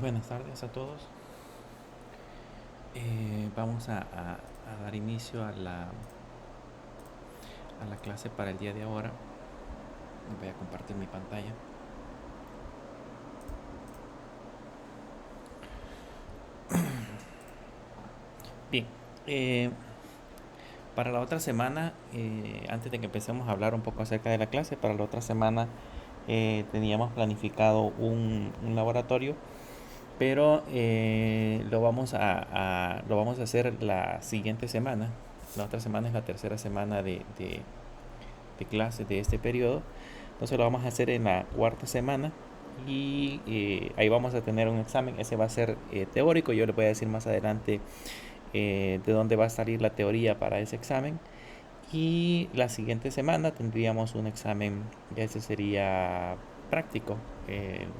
Buenas tardes a todos. Vamos a dar inicio a la clase para el día de ahora. Voy a compartir mi pantalla. Bien, eh, para la otra semana, antes de que empecemos a hablar un poco acerca de la clase, para la otra semana teníamos planificado un laboratorio, pero lo vamos a hacer la siguiente semana. La otra semana es la tercera semana de clases de este periodo. Entonces lo vamos a hacer en la cuarta semana y ahí vamos a tener un examen. Ese va a ser teórico. Yo les voy a decir más adelante de dónde va a salir la teoría para ese examen. Y la siguiente semana tendríamos un examen, ese sería práctico,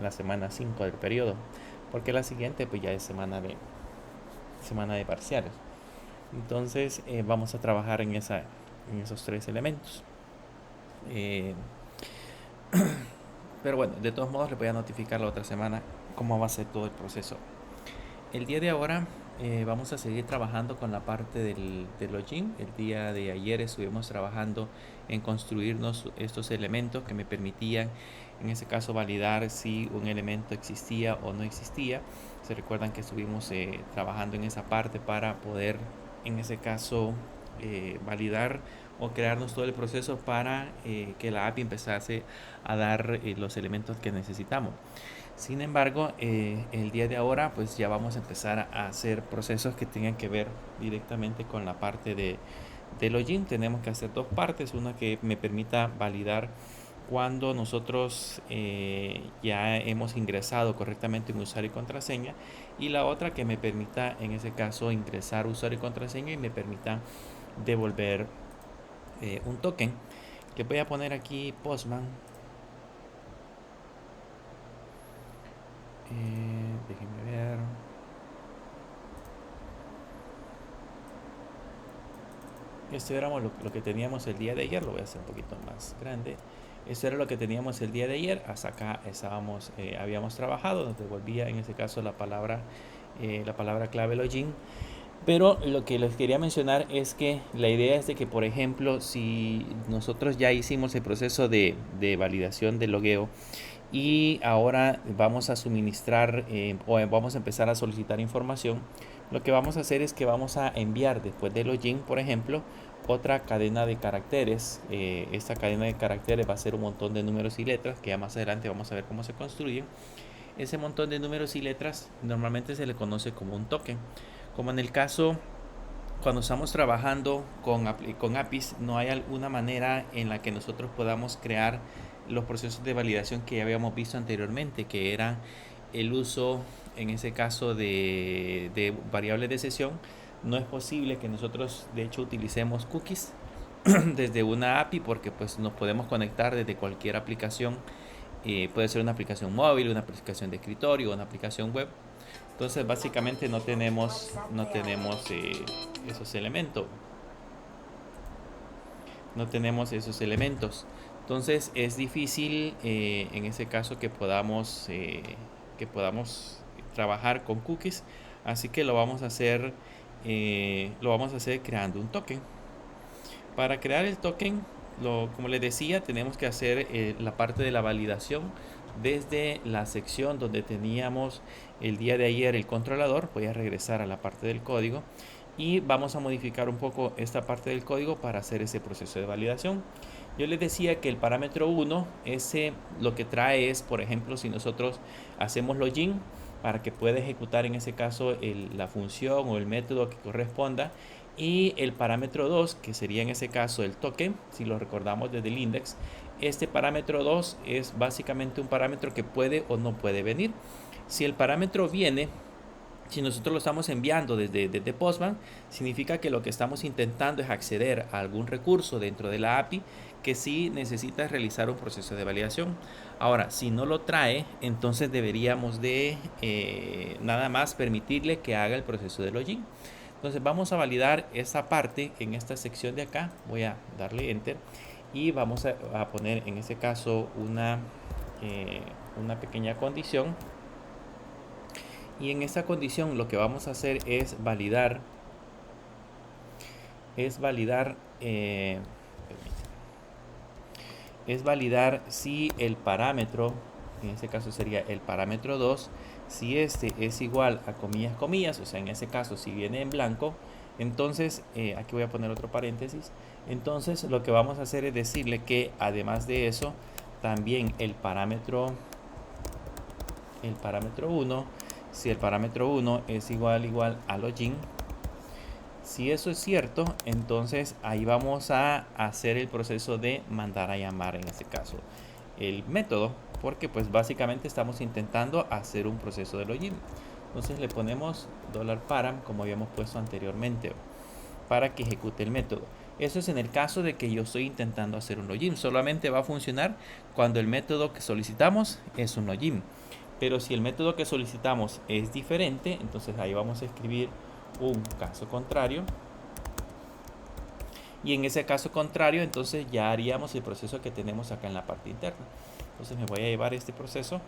la semana 5 del periodo, porque la siguiente pues ya es semana de parciales. Entonces vamos a trabajar en esos tres elementos. Eh, Pero bueno, de todos modos les voy a notificar la otra semana cómo va a ser todo el proceso. El día de ahora vamos a seguir trabajando con la parte del login. El día de ayer estuvimos trabajando en construirnos estos elementos que me permitían, en ese caso, validar si un elemento existía o no existía. Se recuerdan que estuvimos trabajando en esa parte para poder, en ese caso, validar o crearnos todo el proceso para que la API empezase a dar los elementos que necesitamos. Sin embargo, el día de ahora pues ya vamos a empezar a hacer procesos que tengan que ver directamente con la parte de login. Tenemos que hacer dos partes, una que me permita validar cuando nosotros ya hemos ingresado correctamente un usuario y contraseña, y la otra que me permita en ese caso ingresar usuario y contraseña y me permita devolver un token. Le voy a poner aquí Postman. Déjenme ver. Esto era lo que teníamos el día de ayer. Lo voy a hacer un poquito más grande. Esto era lo que teníamos el día de ayer. Hasta acá habíamos trabajado. Nos devolvía en ese caso la palabra clave login. Pero lo que les quería mencionar es que la idea es de que, por ejemplo, si nosotros ya hicimos el proceso de validación del logueo y ahora vamos a suministrar o vamos a empezar a solicitar información, lo que vamos a hacer es que vamos a enviar después del login, por ejemplo, otra cadena de caracteres. Esta cadena de caracteres va a ser un montón de números y letras que ya más adelante vamos a ver cómo se construyen. Ese montón de números y letras normalmente se le conoce como un token. Como en el caso cuando estamos trabajando con APIs, no hay alguna manera en la que nosotros podamos crear los procesos de validación que ya habíamos visto anteriormente, que era el uso, en ese caso, de variables de sesión. No es posible que nosotros, de hecho, utilicemos cookies desde una API, porque pues nos podemos conectar desde cualquier aplicación. Puede ser una aplicación móvil, una aplicación de escritorio, una aplicación web. Entonces básicamente no tenemos esos elementos. No tenemos esos elementos. Entonces es difícil en ese caso que podamos trabajar con cookies. Así que lo vamos a hacer creando un token. Para crear el token, como les decía, tenemos que hacer la parte de la validación desde la sección donde teníamos el día de ayer el controlador. Voy a regresar a la parte del código y vamos a modificar un poco esta parte del código para hacer ese proceso de validación. Yo les decía que el parámetro 1, ese lo que trae es, por ejemplo, si nosotros hacemos login, para que pueda ejecutar en ese caso la función o el método que corresponda, y el parámetro 2, que sería en ese caso el token, si lo recordamos desde el index. Este parámetro 2 es básicamente un parámetro que puede o no puede venir. Si el parámetro viene, si nosotros lo estamos enviando desde Postman, significa que lo que estamos intentando es acceder a algún recurso dentro de la API que sí necesita realizar un proceso de validación. Ahora, si no lo trae, entonces deberíamos de nada más permitirle que haga el proceso de login. Entonces vamos a validar esa parte en esta sección de acá. Voy a darle enter y vamos a poner en este caso una pequeña condición. Y en esta condición lo que vamos a hacer es validar, es validar, es validar si el parámetro, en este caso sería el parámetro 2, si este es igual a comillas, comillas, o sea, en ese caso si viene en blanco, entonces, aquí voy a poner otro paréntesis, entonces lo que vamos a hacer es decirle que además de eso, también el parámetro 1, si el parámetro 1 es igual a login, si eso es cierto, entonces ahí vamos a hacer el proceso de mandar a llamar, en este caso, el método, porque pues básicamente estamos intentando hacer un proceso de login. Entonces le ponemos $param, como habíamos puesto anteriormente, para que ejecute el método. Eso es en el caso de que yo estoy intentando hacer un login. Solamente va a funcionar cuando el método que solicitamos es un login. Pero si el método que solicitamos es diferente, entonces ahí vamos a escribir un caso contrario. Y en ese caso contrario, entonces ya haríamos el proceso que tenemos acá en la parte interna. Entonces me voy a llevar este proceso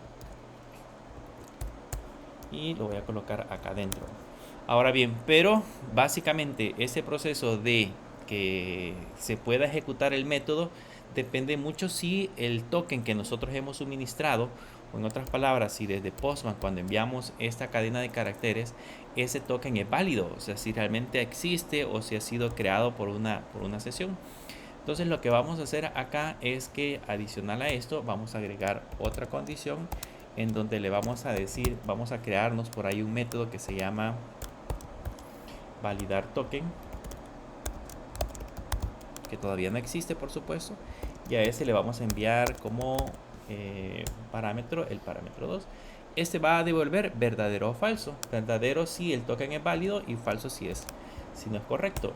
y lo voy a colocar acá adentro. Ahora bien, pero básicamente ese proceso de que se pueda ejecutar el método depende mucho si el token que nosotros hemos suministrado, o en otras palabras, si desde Postman cuando enviamos esta cadena de caracteres, ese token es válido, o sea, si realmente existe o si ha sido creado por una sesión. Entonces lo que vamos a hacer acá es que adicional a esto vamos a agregar otra condición en donde le vamos a decir, vamos a crearnos por ahí un método que se llama validar token, que todavía no existe por supuesto, y a ese le vamos a enviar como parámetro el parámetro 2. Este va a devolver verdadero o falso. Verdadero si el token es válido y falso si no es correcto.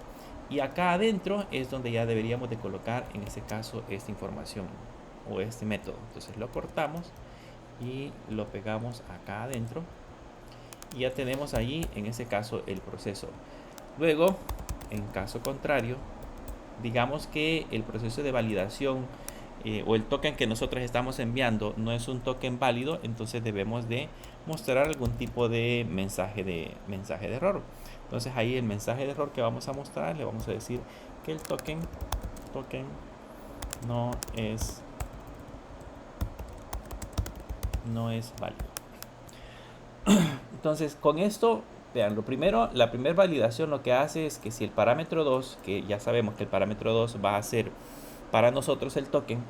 Y acá adentro es donde ya deberíamos de colocar en este caso esta información o este método. Entonces lo cortamos y lo pegamos acá adentro y ya tenemos ahí en ese caso el proceso. Luego, en caso contrario, digamos que el proceso de validación o el token que nosotros estamos enviando no es un token válido, entonces debemos de mostrar algún tipo de mensaje de error. Entonces ahí el mensaje de error que vamos a mostrar, le vamos a decir que el token no es válido. Entonces con esto, vean, la primera validación lo que hace es que si el parámetro 2, que ya sabemos que el parámetro 2 va a ser para nosotros el token,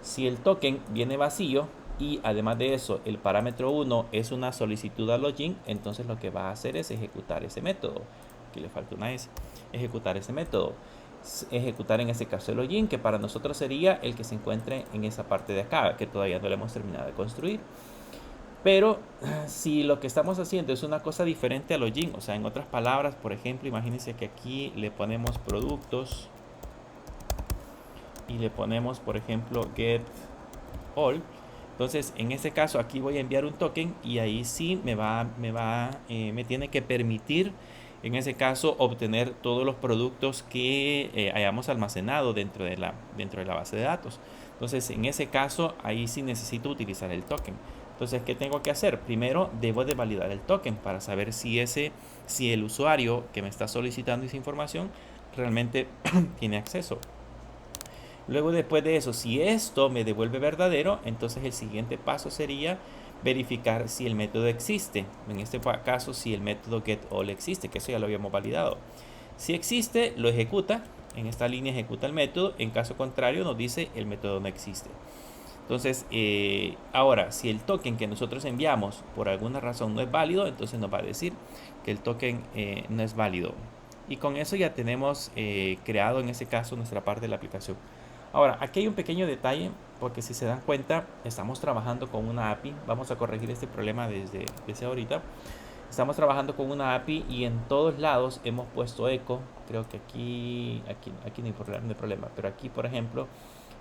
si el token viene vacío y además de eso el parámetro 1 es una solicitud a login, entonces lo que va a hacer es ejecutar ese método. Aquí le falta una S. Ejecutar ese método. Ejecutar en este caso el login, que para nosotros sería el que se encuentre en esa parte de acá, que todavía no lo hemos terminado de construir. Pero si lo que estamos haciendo es una cosa diferente a login, o sea, en otras palabras, por ejemplo, imagínense que aquí le ponemos productos y le ponemos, por ejemplo, get all. Entonces, en este caso, aquí voy a enviar un token y ahí sí me tiene que permitir, en ese caso, obtener todos los productos que hayamos almacenado dentro de la base de datos. Entonces, en ese caso, ahí sí necesito utilizar el token. Entonces, ¿qué tengo que hacer? Primero, debo de validar el token para saber si el usuario que me está solicitando esa información realmente tiene acceso. Luego, después de eso, si esto me devuelve verdadero, entonces el siguiente paso sería verificar si el método existe. En este caso, si el método getAll existe, que eso ya lo habíamos validado. Si existe, lo ejecuta. En esta línea ejecuta el método. En caso contrario, nos dice el método no existe. Entonces, ahora, si el token que nosotros enviamos por alguna razón no es válido, entonces nos va a decir que el token no es válido. Y con eso ya tenemos creado en este caso nuestra parte de la aplicación. Ahora, aquí hay un pequeño detalle, porque si se dan cuenta, estamos trabajando con una API. Vamos a corregir este problema desde ahorita. Estamos trabajando con una API y en todos lados hemos puesto eco. Creo que aquí no hay problema, pero aquí, por ejemplo,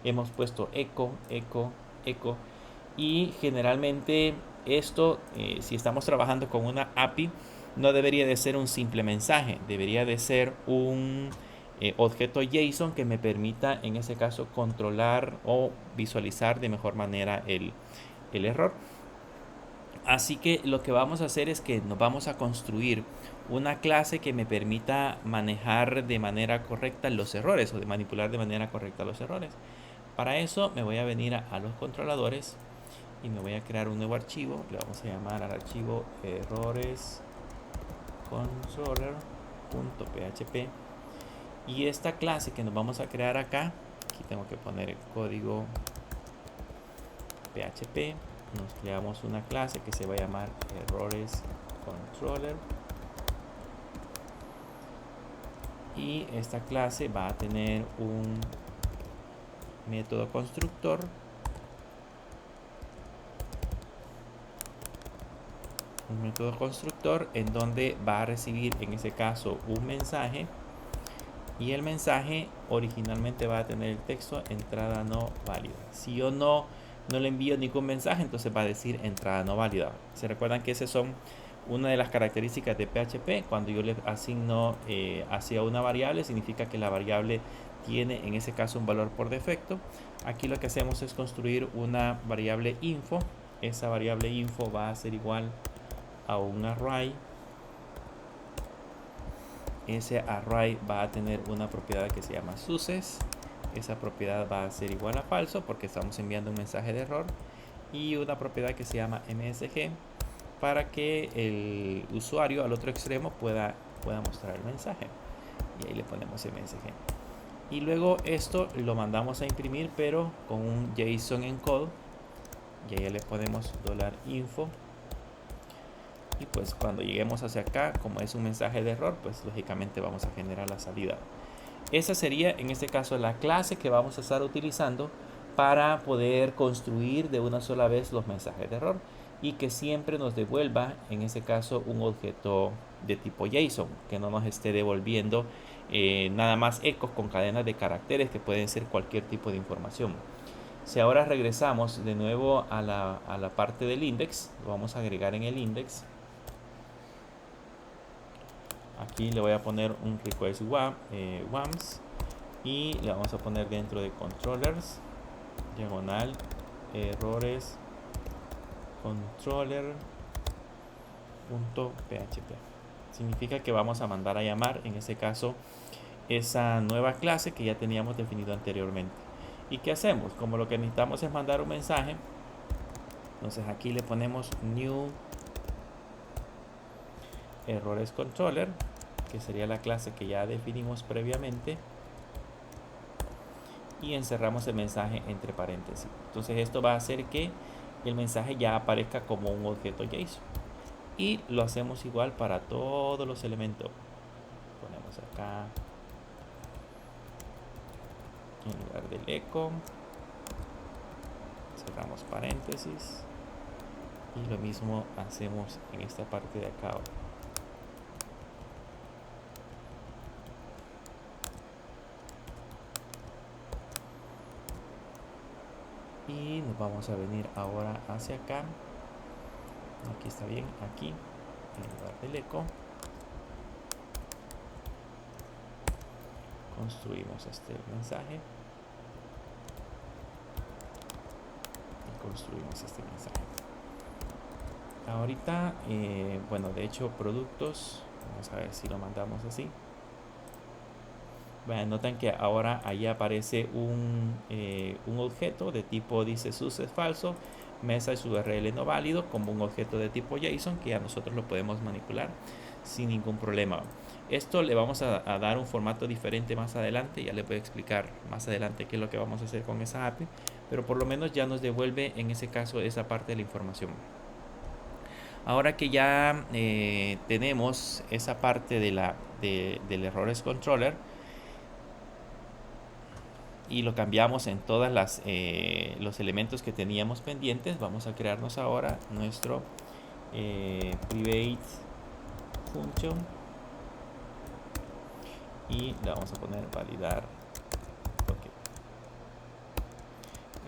hemos puesto eco. Y generalmente esto, si estamos trabajando con una API, no debería de ser un simple mensaje, debería de ser un objeto JSON que me permita en ese caso controlar o visualizar de mejor manera el error. Así que lo que vamos a hacer es que nos vamos a construir una clase que me permita manejar de manera correcta los errores o de manipular de manera correcta los errores. Para eso me voy a venir a los controladores y me voy a crear un nuevo archivo. Le vamos a llamar al archivo errores controller.php. Y esta clase que nos vamos a crear acá, aquí tengo que poner el código PHP. Nos creamos una clase que se va a llamar errores controller. Y esta clase va a tener un método constructor en donde va a recibir en ese caso un mensaje, y el mensaje originalmente va a tener el texto entrada no válida. Si yo no le envío ningún mensaje, entonces va a decir entrada no válida. Se recuerdan que esas son una de las características de PHP. Cuando yo le asigno hacia una variable, significa que la variable tiene en ese caso un valor por defecto. Aquí lo que hacemos es construir una variable info. Esa variable info va a ser igual a un array. Ese array va a tener una propiedad que se llama success. Esa propiedad va a ser igual a falso porque estamos enviando un mensaje de error, y una propiedad que se llama msg para que el usuario al otro extremo pueda mostrar el mensaje, y ahí le ponemos msg. Y luego esto lo mandamos a imprimir, pero con un JSON encode, y ahí le ponemos $info. Y pues cuando lleguemos hacia acá, como es un mensaje de error, pues lógicamente vamos a generar la salida. Esa sería en este caso la clase que vamos a estar utilizando para poder construir de una sola vez los mensajes de error, y que siempre nos devuelva en ese caso un objeto de tipo JSON, que no nos esté devolviendo nada más ecos con cadenas de caracteres que pueden ser cualquier tipo de información. Si ahora regresamos de nuevo a la parte del index, lo vamos a agregar en el index. Aquí le voy a poner un request wams, y le vamos a poner dentro de controllers diagonal errores controller.php. Significa que vamos a mandar a llamar en este caso esa nueva clase que ya teníamos definido anteriormente. ¿Y qué hacemos? Como lo que necesitamos es mandar un mensaje, entonces aquí le ponemos new errores controller, que sería la clase que ya definimos previamente, y encerramos el mensaje entre paréntesis. Entonces esto va a hacer que el mensaje ya aparezca como un objeto JSON, y lo hacemos igual para todos los elementos. Ponemos acá en lugar del eco, cerramos paréntesis, y lo mismo hacemos en esta parte de acá. Y nos vamos a venir ahora hacia acá. Aquí está bien, aquí en lugar del eco construimos este mensaje y construimos este mensaje. Ahorita bueno, de hecho productos, vamos a ver si lo mandamos así. Bueno, notan que ahora ahí aparece un objeto de tipo dice success falso, message URL no válido, como un objeto de tipo JSON que ya nosotros lo podemos manipular sin ningún problema. Esto le vamos a dar un formato diferente más adelante, ya les voy a explicar más adelante qué es lo que vamos a hacer con esa API, pero por lo menos ya nos devuelve en ese caso esa parte de la información. Ahora que ya tenemos esa parte del errores controller, y lo cambiamos en todas los elementos que teníamos pendientes, vamos a crearnos ahora nuestro private function, y le vamos a poner validar token.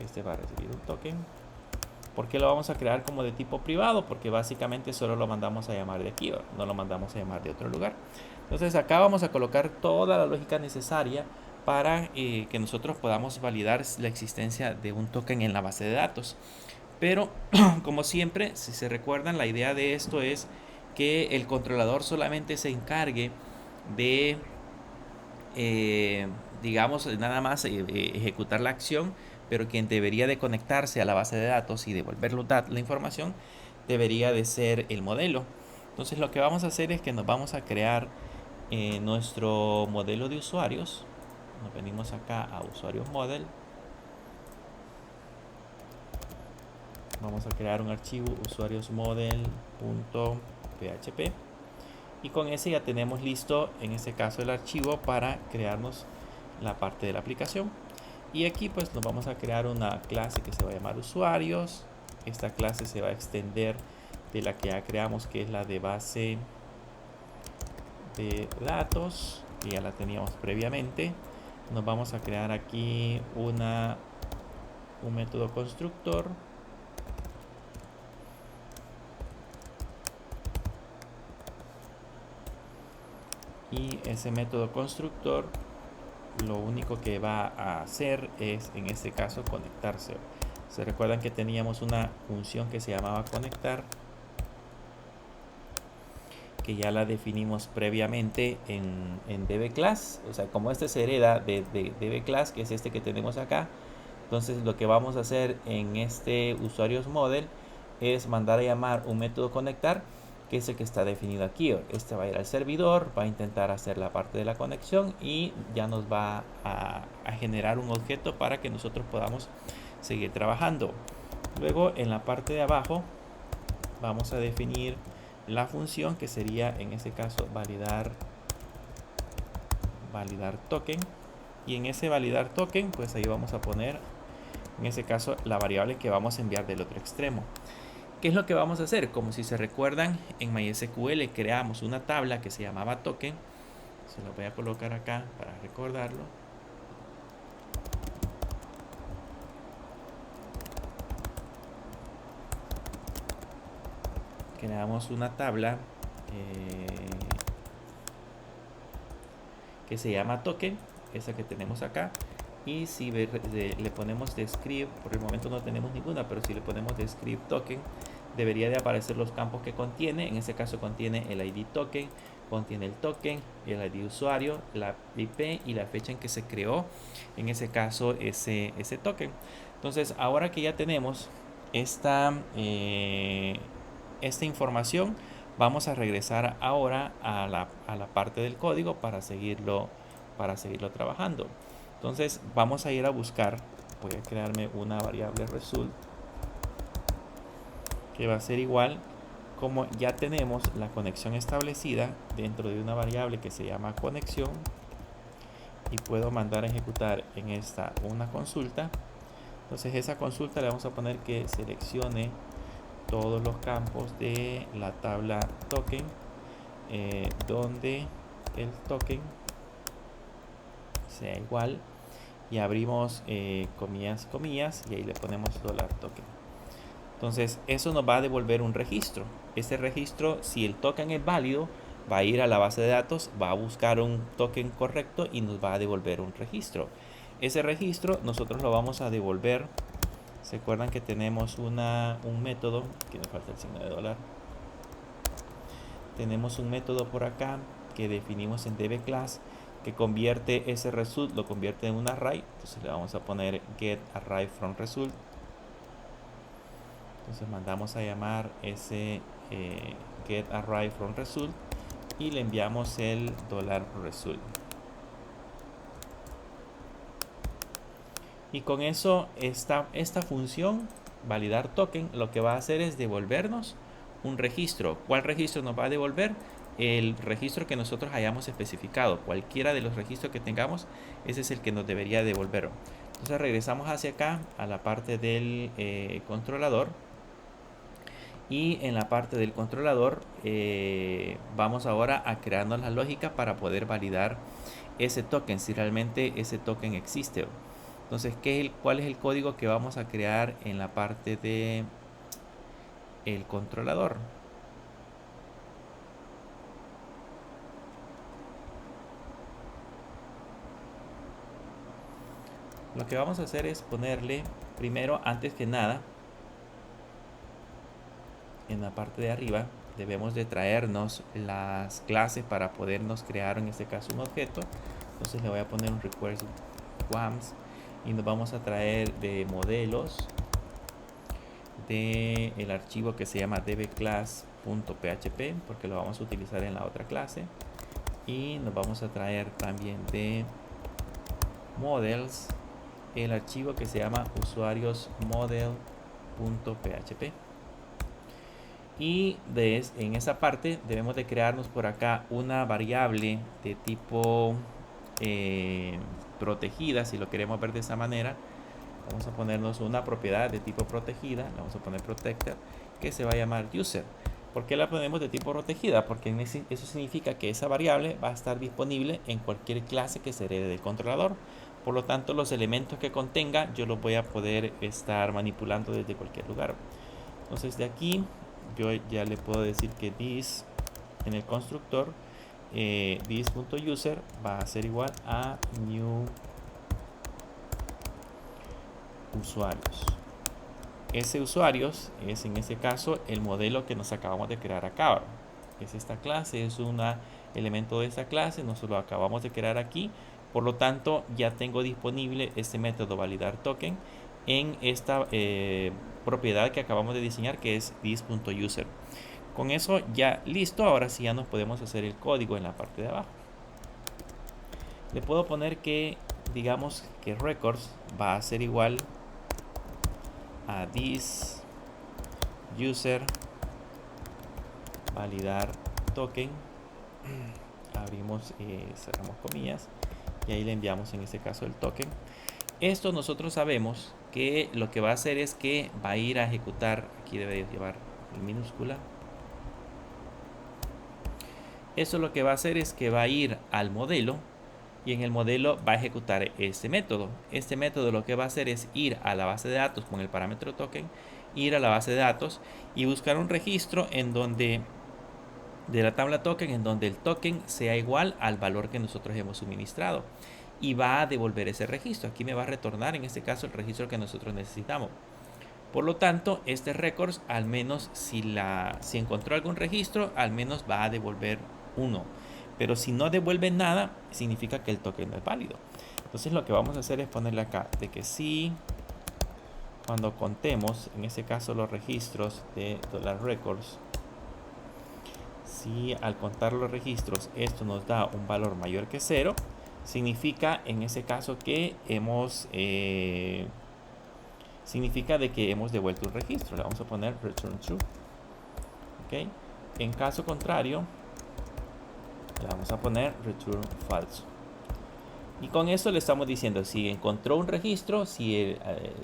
Este va a recibir un token. ¿Por qué lo vamos a crear como de tipo privado? Porque básicamente solo lo mandamos a llamar de aquí, no lo mandamos a llamar de otro lugar. Entonces acá vamos a colocar toda la lógica necesaria para que nosotros podamos validar la existencia de un token en la base de datos. Pero como siempre, si se recuerdan, la idea de esto es que el controlador solamente se encargue de, digamos, nada más ejecutar la acción, pero quien debería de conectarse a la base de datos y devolver la información debería de ser el modelo. Entonces lo que vamos a hacer es que nos vamos a crear nuestro modelo de usuarios. Nos venimos acá a usuarios model. Vamos a crear un archivo usuariosmodel.php y con ese ya tenemos listo, en este caso, el archivo para crearnos la parte de la aplicación. Y aquí pues nos vamos a crear una clase que se va a llamar usuarios. Esta clase se va a extender de la que ya creamos, que es la de base de datos, que ya la teníamos previamente. Nos vamos a crear aquí un método constructor, y ese método constructor lo único que va a hacer es, en este caso, conectarse. Se recuerdan que teníamos una función que se llamaba conectar, que ya la definimos previamente en dbClass. O sea, como este se hereda de dbClass, que es este que tenemos acá, entonces lo que vamos a hacer en este usuarios model es mandar a llamar un método conectar, que es el que está definido aquí. Este va a ir al servidor, va a intentar hacer la parte de la conexión y ya nos va a generar un objeto para que nosotros podamos seguir trabajando. Luego en la parte de abajo vamos a definir la función, que sería en este caso validar token, y en ese validar token pues ahí vamos a poner en ese caso la variable que vamos a enviar del otro extremo. ¿Qué es lo que vamos a hacer? Como si se recuerdan, en MySQL creamos una tabla que se llamaba token. Se lo voy a colocar acá para recordarlo. Creamos una tabla que se llama token, esa que tenemos acá. Y si le ponemos de script, por el momento no tenemos ninguna, pero si le ponemos de script token, debería de aparecer los campos que contiene. En este caso contiene el ID token, contiene el token, el ID usuario, la IP y la fecha en que se creó, en ese caso ese token. Entonces ahora que ya tenemos esta información, vamos a regresar ahora a la parte del código para seguirlo trabajando. Entonces vamos a ir a buscar, voy a crearme una variable result que va a ser igual, como ya tenemos la conexión establecida dentro de una variable que se llama conexión, y puedo mandar a ejecutar en esta una consulta. Entonces esa consulta le vamos a poner que seleccione todos los campos de la tabla token donde el token sea igual, y abrimos comillas, comillas, y ahí le ponemos $token. Entonces eso nos va a devolver un registro. Este registro, si el token es válido, va a ir a la base de datos, va a buscar un token correcto y nos va a devolver un registro. Ese registro nosotros lo vamos a devolver. ¿Se acuerdan que tenemos un método? Que nos falta el signo de dólar. Tenemos un método por acá que definimos en dbClass, que convierte ese result, lo convierte en un array. Entonces le vamos a poner get array from result. Entonces mandamos a llamar ese get array from result y le enviamos el $result. Y con eso esta función validar token lo que va a hacer es devolvernos un registro. ¿Cuál registro nos va a devolver? El registro que nosotros hayamos especificado. Cualquiera de los registros que tengamos, ese es el que nos debería devolver. Entonces regresamos hacia acá a la parte del controlador, y en la parte del controlador vamos ahora a crearnos la lógica para poder validar ese token, si realmente ese token existe. Entonces, ¿cuál es el código que vamos a crear en la parte de el controlador? Lo que vamos a hacer es ponerle primero, antes que nada, en la parte de arriba, debemos de traernos las clases para podernos crear en este caso un objeto. Entonces le voy a poner un request wams y nos vamos a traer de modelos de el archivo que se llama dbclass.php, porque lo vamos a utilizar en la otra clase, y nos vamos a traer también de models el archivo que se llama usuarios model.php. Y en esa parte debemos de crearnos por acá una variable de tipo protegida, si lo queremos ver de esa manera. Vamos a ponernos una propiedad de tipo protegida, la vamos a poner protected, que se va a llamar user. ¿Por qué la ponemos de tipo protegida? Porque eso significa que esa variable va a estar disponible en cualquier clase que se herede del controlador. Por lo tanto, los elementos que contenga yo los voy a poder estar manipulando desde cualquier lugar. Entonces de aquí yo ya le puedo decir que this en el constructor, this.user va a ser igual a new usuarios. Ese usuarios es en ese caso el modelo que nos acabamos de crear acá. Es esta clase, es un elemento de esa clase, nosotros lo acabamos de crear aquí. Por lo tanto, ya tengo disponible este método validar token en esta propiedad que acabamos de diseñar, que es this.user. Con eso ya listo. Ahora sí ya nos podemos hacer el código en la parte de abajo. Le puedo poner que, digamos que records va a ser igual a this user validar token. Abrimos y cerramos comillas y ahí le enviamos en este caso el token. Esto nosotros sabemos que lo que va a hacer es que va a ir a ejecutar, aquí debe llevar en minúscula. Eso lo que va a hacer es que va a ir al modelo y en el modelo va a ejecutar este método. Este método lo que va a hacer es ir a la base de datos con el parámetro token, ir a la base de datos y buscar un registro en donde de la tabla token en donde el token sea igual al valor que nosotros hemos suministrado y va a devolver ese registro. Aquí me va a retornar en este caso el registro que nosotros necesitamos. Por lo tanto, este records, al menos si encontró algún registro, al menos va a devolver 1. Pero si no devuelve nada, significa que el token no es válido. Entonces lo que vamos a hacer es ponerle acá de que si cuando contemos, en este caso los registros de $records, si al contar los registros esto nos da un valor mayor que 0, significa en ese caso que significa de que hemos devuelto un registro. Le vamos a poner return true. ¿Okay? En caso contrario, le vamos a poner return falso. Y con eso le estamos diciendo, si encontró un registro, si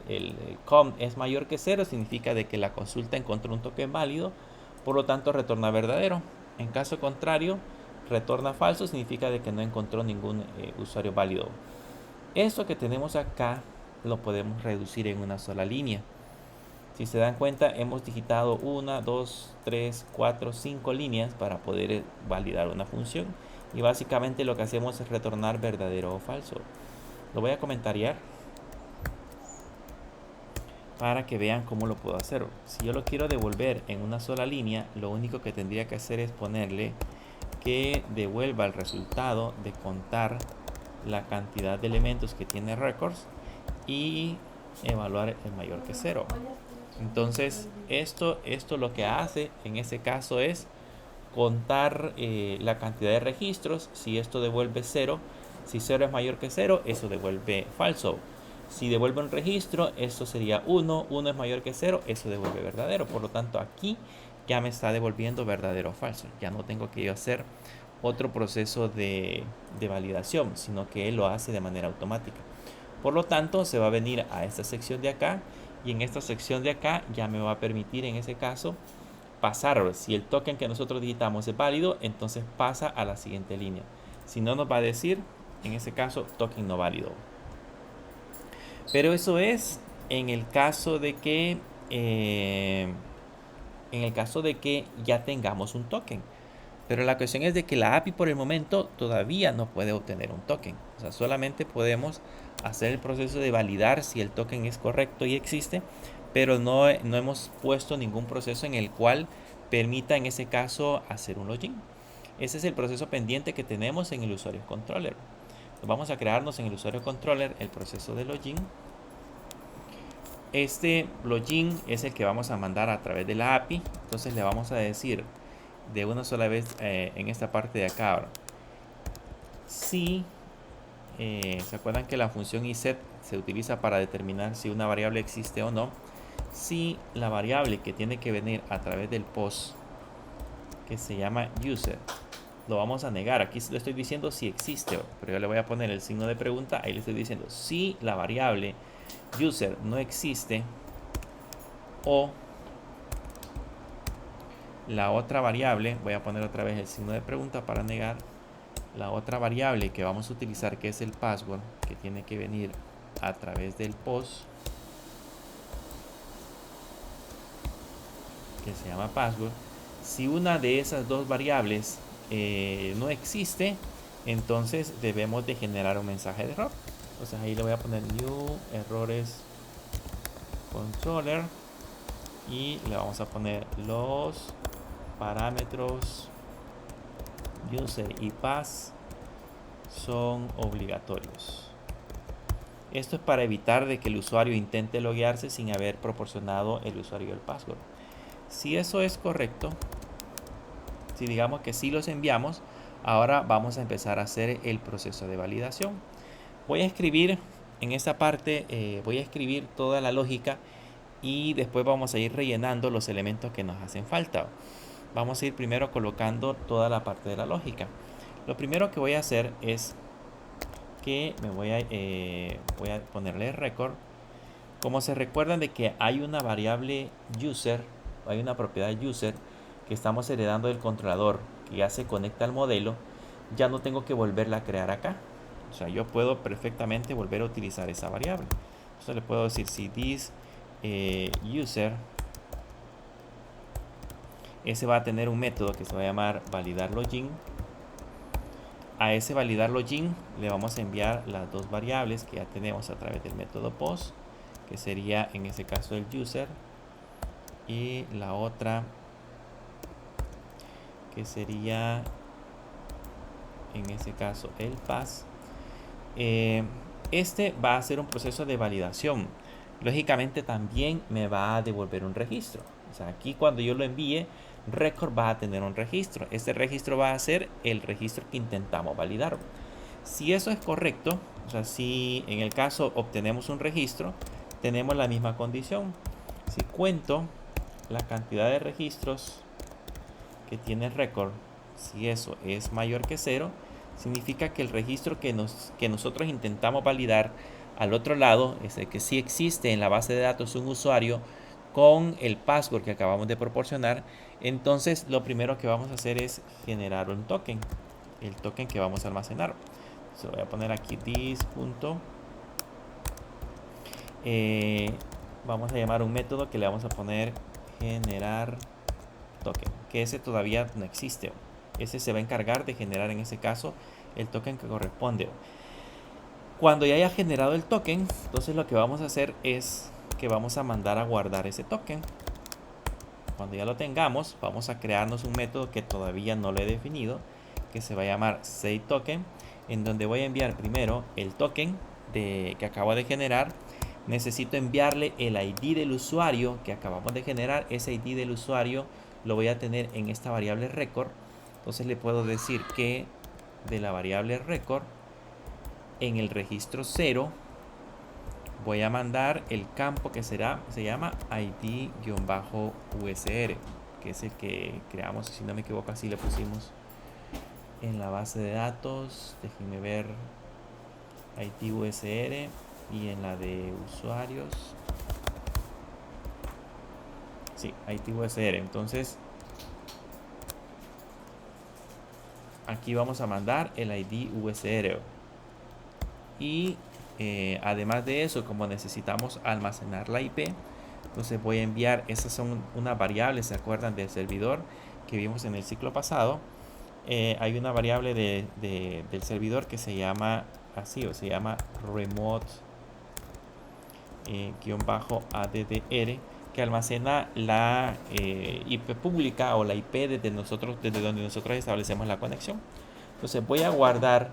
el com es mayor que 0, significa de que la consulta encontró un token válido, por lo tanto retorna verdadero. En caso contrario, retorna falso, significa de que no encontró ningún usuario válido. Esto que tenemos acá lo podemos reducir en una sola línea. Si se dan cuenta, hemos digitado 1, 2, 3, 4, 5 líneas para poder validar una función. Y básicamente lo que hacemos es retornar verdadero o falso. Lo voy a comentariar para que vean cómo lo puedo hacer. Si yo lo quiero devolver en una sola línea, lo único que tendría que hacer es ponerle que devuelva el resultado de contar la cantidad de elementos que tiene records y evaluar el mayor que 0. Entonces esto lo que hace en ese caso es contar la cantidad de registros. Si esto devuelve 0, si 0 es mayor que 0, eso devuelve falso. Si devuelve un registro, esto sería 1, 1 es mayor que 0, eso devuelve verdadero. Por lo tanto, aquí ya me está devolviendo verdadero o falso. Ya no tengo que yo hacer otro proceso de validación, sino que él lo hace de manera automática. Por lo tanto, se va a venir a esta sección de acá y en esta sección de acá ya me va a permitir en ese caso pasar. Si el token que nosotros digitamos es válido, entonces pasa a la siguiente línea. Si no, nos va a decir en ese caso token no válido. Pero eso es en el caso de que ya tengamos un token. Pero la cuestión es de que la API por el momento todavía no puede obtener un token. O sea, solamente podemos hacer el proceso de validar si el token es correcto y existe, pero no hemos puesto ningún proceso en el cual permita en ese caso hacer un login. Ese es el proceso pendiente que tenemos en el usuario controller. Vamos a crearnos en el usuario controller el proceso de login. Este login es el que vamos a mandar a través de la API. Entonces le vamos a decir de una sola vez en esta parte de acá ahora, si se acuerdan que la función iset se utiliza para determinar si una variable existe o no. Si la variable que tiene que venir a través del post, que se llama user, lo vamos a negar. Aquí le estoy diciendo si existe, pero yo le voy a poner el signo de pregunta. Ahí le estoy diciendo si la variable user no existe, o la otra variable, voy a poner otra vez el signo de pregunta para negar, la otra variable que vamos a utilizar, que es el password, que tiene que venir a través del post, que se llama password. Si una de esas dos variables no existe, entonces debemos de generar un mensaje de error. Entonces ahí le voy a poner new errores controller y le vamos a poner los parámetros user y pass son obligatorios. Esto es para evitar de que el usuario intente loguearse sin haber proporcionado el usuario y el password. Si eso es correcto, si digamos que sí los enviamos, ahora vamos a empezar a hacer el proceso de validación. Voy a escribir en esta parte, voy a escribir toda la lógica y después vamos a ir rellenando los elementos que nos hacen falta. Vamos a ir primero colocando toda la parte de la lógica. Lo primero que voy a hacer es que voy a ponerle record. Como se recuerdan de que hay una variable user, hay una propiedad user que estamos heredando del controlador, que ya se conecta al modelo, ya no tengo que volverla a crear acá. O sea, yo puedo perfectamente volver a utilizar esa variable. Entonces le puedo decir si this user, ese va a tener un método que se va a llamar validar login. A ese validar login le vamos a enviar las dos variables que ya tenemos a través del método post, que sería en este caso el user, y la otra que sería en este caso el pass. Este va a ser un proceso de validación. Lógicamente también me va a devolver un registro. O sea, aquí cuando yo lo envíe, record va a tener un registro. Este registro va a ser el registro que intentamos validar. Si eso es correcto, o sea, si en el caso obtenemos un registro, tenemos la misma condición. Si cuento la cantidad de registros que tiene record, si eso es mayor que 0, significa que el registro que nosotros intentamos validar al otro lado es el que sí existe en la base de datos un usuario con el password que acabamos de proporcionar. Entonces lo primero que vamos a hacer es generar un token, el token que vamos a almacenar. Se lo voy a poner aquí this. Vamos a llamar un método que le vamos a poner generar token, que ese todavía no existe. Ese se va a encargar de generar en ese caso el token que corresponde. Cuando ya haya generado el token, entonces lo que vamos a hacer es que vamos a mandar a guardar ese token. Cuando ya lo tengamos, vamos a crearnos un método que todavía no lo he definido, que se va a llamar setToken, en donde voy a enviar primero el token que acabo de generar. Necesito enviarle el ID del usuario que acabamos de generar. Ese ID del usuario lo voy a tener en esta variable record. Entonces le puedo decir que de la variable record, en el registro 0, voy a mandar el campo que se llama ID-USR, que es el que creamos, si no me equivoco, así le pusimos en la base de datos. Déjenme ver, ID-USR, y en la de usuarios, sí, ID-USR. Entonces aquí vamos a mandar el ID-USR. Y además de eso, como necesitamos almacenar la IP, entonces voy a enviar, esas son unas variables, ¿se acuerdan del servidor que vimos en el ciclo pasado? Hay una variable del servidor que se llama así, o se llama remote -addr, que almacena la IP pública o la IP desde donde nosotros establecemos la conexión. Entonces voy a guardar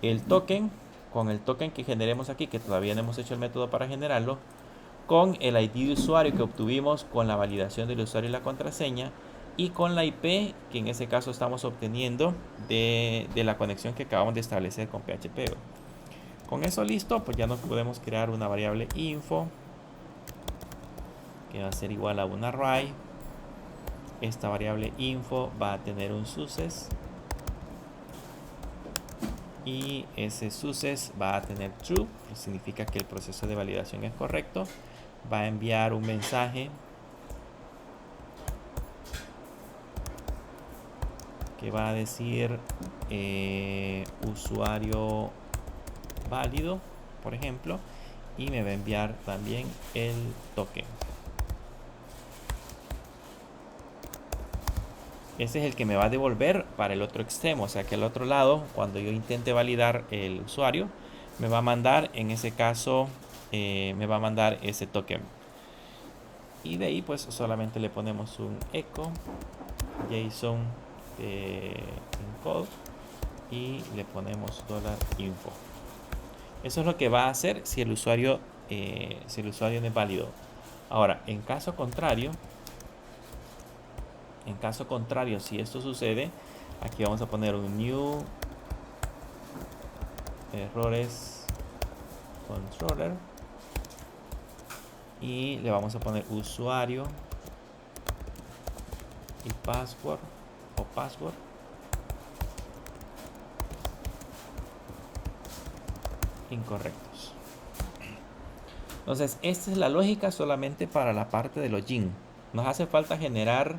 el token con el token que generemos aquí, que todavía no hemos hecho el método para generarlo, con el ID de usuario que obtuvimos con la validación del usuario y la contraseña, y con la IP que en ese caso estamos obteniendo de la conexión que acabamos de establecer con PHP. Con eso listo, pues ya nos podemos crear una variable info que va a ser igual a un array. Esta variable info va a tener un success y ese success va a tener true, que significa que el proceso de validación es correcto. Va a enviar un mensaje que va a decir usuario válido, por ejemplo, y me va a enviar también el token. Ese es el que me va a devolver para el otro extremo, o sea que al otro lado, cuando yo intente validar el usuario, me va a mandar, en ese caso, me va a mandar ese token. Y de ahí pues solamente le ponemos un echo JSON encode y le ponemos $info. Eso es lo que va a hacer si el usuario no es válido. Ahora, en caso contrario, si esto sucede, aquí vamos a poner un new errores controller y le vamos a poner usuario y password o password incorrectos. Entonces esta es la lógica solamente para la parte de login. Nos hace falta generar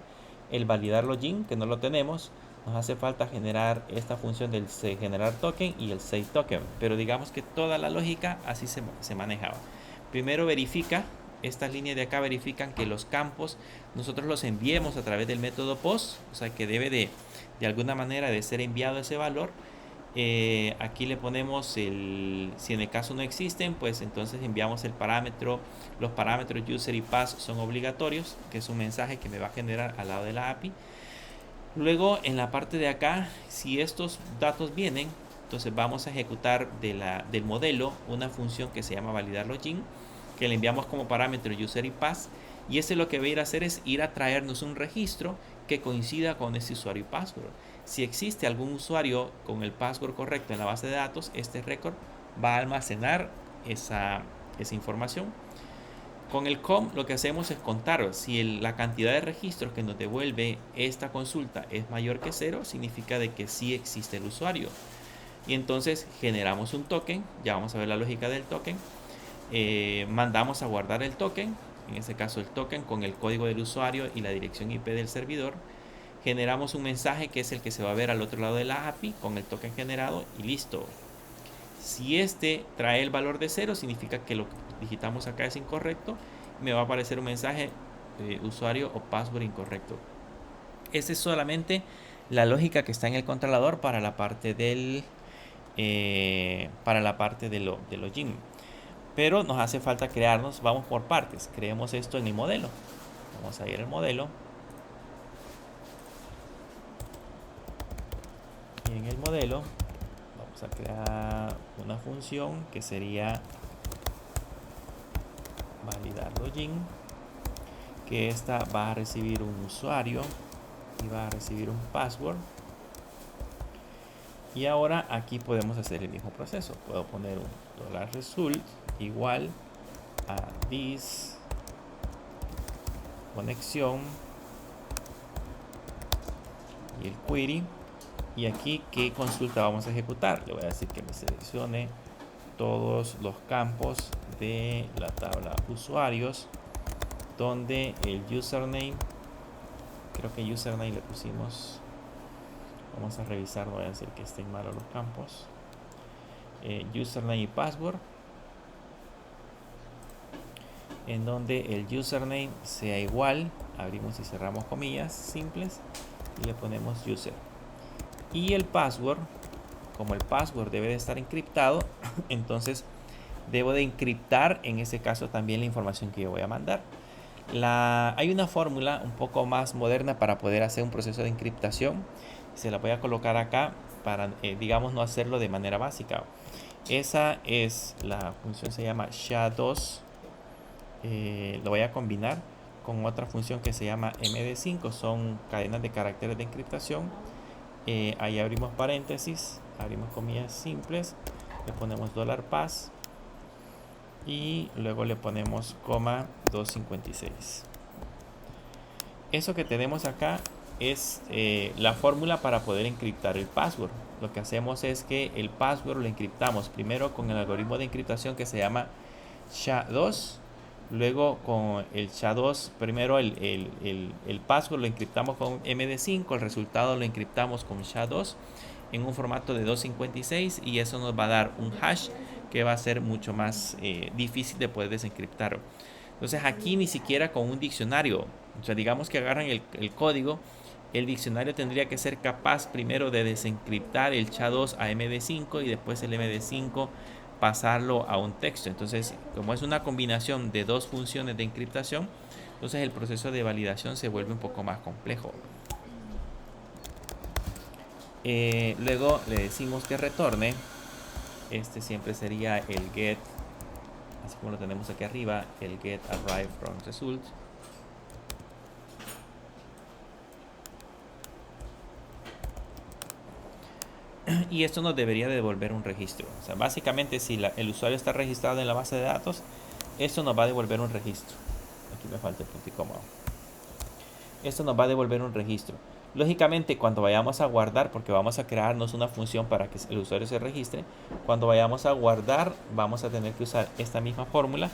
el validar login, que no lo tenemos. Nos hace falta generar esta función del generar token y el save token, pero digamos que toda la lógica así se manejaba. Primero verifica, estas líneas de acá verifican que los campos nosotros los enviemos a través del método post, o sea que debe de alguna manera de ser enviado ese valor. Aquí le ponemos si en el caso no existen, pues entonces enviamos el parámetro. Los parámetros user y pass son obligatorios, que es un mensaje que me va a generar al lado de la API. Luego en la parte de acá, si estos datos vienen, entonces vamos a ejecutar del modelo una función que se llama validar login, que le enviamos como parámetro user y pass, y ese lo que va a ir a hacer es ir a traernos un registro que coincida con ese usuario y password. Si existe algún usuario con el password correcto en la base de datos, este récord va a almacenar esa información. Con el com lo que hacemos es contar. Si la cantidad de registros que nos devuelve esta consulta es mayor que 0, significa de que sí existe el usuario. Y entonces generamos un token, ya vamos a ver la lógica del token. Mandamos a guardar el token, en este caso el token con el código del usuario y la dirección IP del servidor. Generamos un mensaje que es el que se va a ver al otro lado de la API con el token generado y listo. Si este trae el valor de 0, significa que lo que digitamos acá es incorrecto. Me va a aparecer un mensaje usuario o password incorrecto. Esa es solamente la lógica que está en el controlador para la parte del login. Pero nos hace falta crearnos, vamos por partes. Creemos esto en el modelo. Vamos a ir al modelo. Y en el modelo vamos a crear una función que sería validar login, que esta va a recibir un usuario y va a recibir un password. Y ahora aquí podemos hacer el mismo proceso. Puedo poner un $result igual a this conexión y el query. Y aquí, ¿qué consulta vamos a ejecutar? Le voy a decir que me seleccione todos los campos de la tabla usuarios donde el username, creo que username le pusimos, vamos a revisar, no voy a decir que estén malos los campos, username y password, en donde el username sea igual, abrimos y cerramos comillas simples y le ponemos user. Y el password, como el password debe de estar encriptado, entonces debo de encriptar en ese caso también la información que yo voy a mandar. Hay una fórmula un poco más moderna para poder hacer un proceso de encriptación. Se la voy a colocar acá para, digamos, no hacerlo de manera básica. Esa es la función, se llama SHA-2. Lo voy a combinar con otra función que se llama MD5. Son cadenas de caracteres de encriptación. Ahí abrimos paréntesis, abrimos comillas simples, le ponemos $paz y luego le ponemos coma 256. Eso que tenemos acá es la fórmula para poder encriptar el password. Lo que hacemos es que el password lo encriptamos primero con el algoritmo de encriptación que se llama SHA-2. Luego con el SHA-2, primero el password lo encriptamos con MD5, el resultado lo encriptamos con SHA-2 en un formato de 256 y eso nos va a dar un hash que va a ser mucho más difícil de poder desencriptar. Entonces aquí ni siquiera con un diccionario, o sea, digamos que agarran el código, el diccionario tendría que ser capaz primero de desencriptar el SHA-2 a MD5 y después el MD5 pasarlo a un texto. Entonces, como es una combinación de dos funciones de encriptación, entonces el proceso de validación se vuelve un poco más complejo. Luego le decimos que retorne. Este siempre sería el get, así como lo tenemos aquí arriba, el get arrive from result. Y esto nos debería devolver un registro. O sea, básicamente si el usuario está registrado en la base de datos, esto nos va a devolver un registro. Aquí me falta el punto y coma. Esto nos va a devolver un registro. Lógicamente, cuando vayamos a guardar, porque vamos a crearnos una función para que el usuario se registre, cuando vayamos a guardar, vamos a tener que usar esta misma fórmula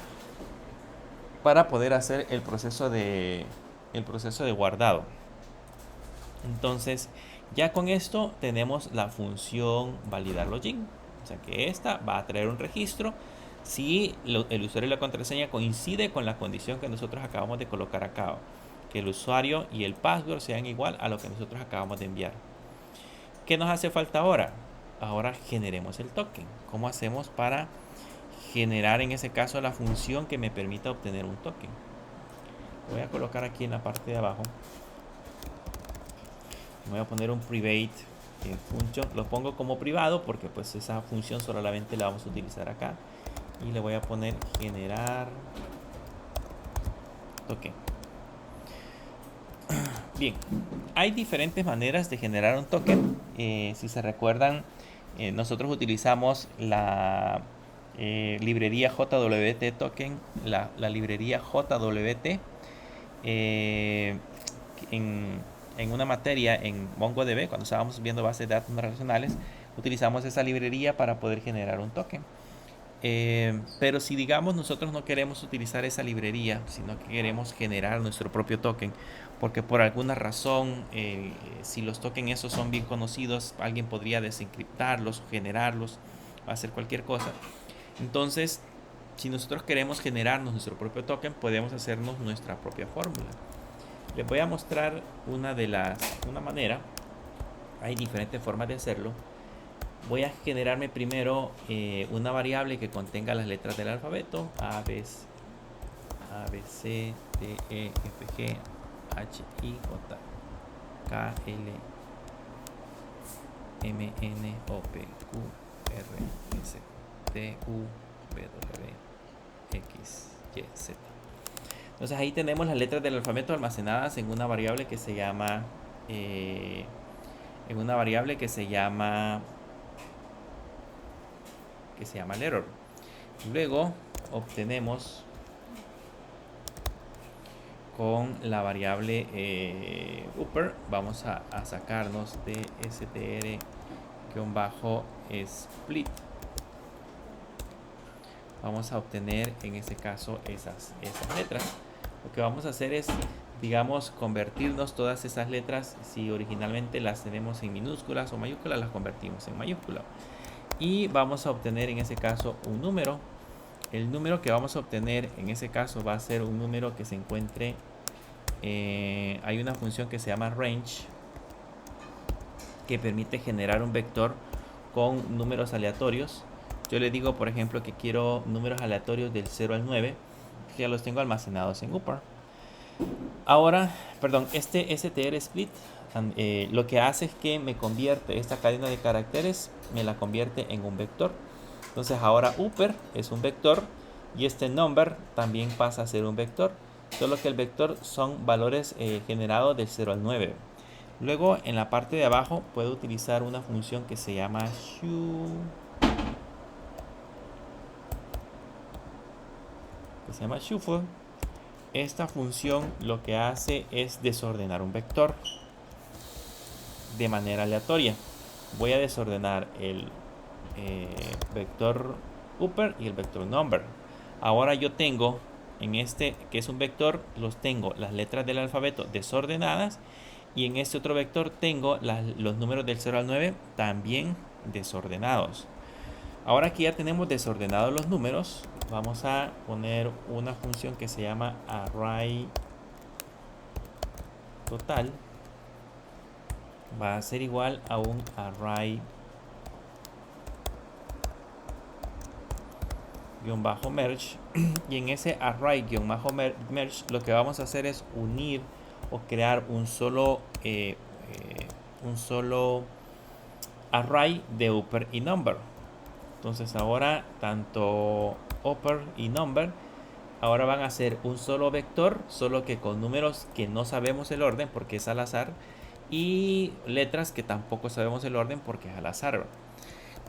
para poder hacer el proceso de guardado. Entonces, ya con esto tenemos la función validar login. O sea que esta va a traer un registro si el usuario y la contraseña coincide con la condición que nosotros acabamos de colocar acá. Que el usuario y el password sean igual a lo que nosotros acabamos de enviar. ¿Qué nos hace falta ahora? Ahora generemos el token. ¿Cómo hacemos para generar en ese caso la función que me permita obtener un token? Lo voy a colocar aquí en la parte de abajo. Voy a poner un private function. Lo pongo como privado porque pues esa función solamente la vamos a utilizar acá. Y le voy a poner generar token. Bien, hay diferentes maneras de generar un token. Si se recuerdan, nosotros utilizamos la librería JWT token, la librería JWT en una materia en MongoDB, cuando estábamos viendo bases de datos no relacionales, utilizamos esa librería para poder generar un token. Pero si digamos nosotros no queremos utilizar esa librería, sino que queremos generar nuestro propio token, porque por alguna razón, si los tokens esos son bien conocidos, alguien podría desencriptarlos, generarlos, hacer cualquier cosa. Entonces, si nosotros queremos generarnos nuestro propio token, podemos hacernos nuestra propia fórmula. Les voy a mostrar una manera. Hay diferentes formas de hacerlo. Voy a generarme primero una variable que contenga las letras del alfabeto: A, B, C, D, E, F, G, H, I, J, K, L, M, N, O, P, Q, R, S, T, U, W, X, Y, Z. Entonces ahí tenemos las letras del alfabeto almacenadas en una variable que se llama letter. Luego obtenemos con la variable upper, vamos a sacarnos de str-split. Vamos a obtener en este caso esas letras. Lo que vamos a hacer es, digamos, convertirnos todas esas letras. Si originalmente las tenemos en minúsculas o mayúsculas, las convertimos en mayúsculas. Y vamos a obtener en ese caso un número. El número que vamos a obtener en ese caso va a ser un número que se encuentre. Hay una función que se llama range, que permite generar un vector con números aleatorios. Yo le digo, por ejemplo, que quiero números aleatorios del 0 al 9, que ya los tengo almacenados en upper. Ahora, perdón, este str-split lo que hace es que me convierte esta cadena de caracteres, me la convierte en un vector. Entonces ahora upper es un vector y este number también pasa a ser un vector, solo que el vector son valores generados del 0 al 9. Luego en la parte de abajo puedo utilizar una función que se llama shuffle. Esta función lo que hace es desordenar un vector de manera aleatoria. Voy a desordenar el vector upper y el vector number. Ahora yo tengo en este que es un vector, tengo las letras del alfabeto desordenadas, y en este otro vector tengo los números del 0 al 9 también desordenados. Ahora que ya tenemos desordenados los números, vamos a poner una función que se llama array total. Va a ser igual a un array -merge, y en ese array -merge lo que vamos a hacer es unir o crear un solo array de upper y number. Entonces ahora tanto upper y number ahora van a ser un solo vector, solo que con números que no sabemos el orden porque es al azar, y letras que tampoco sabemos el orden porque es al azar.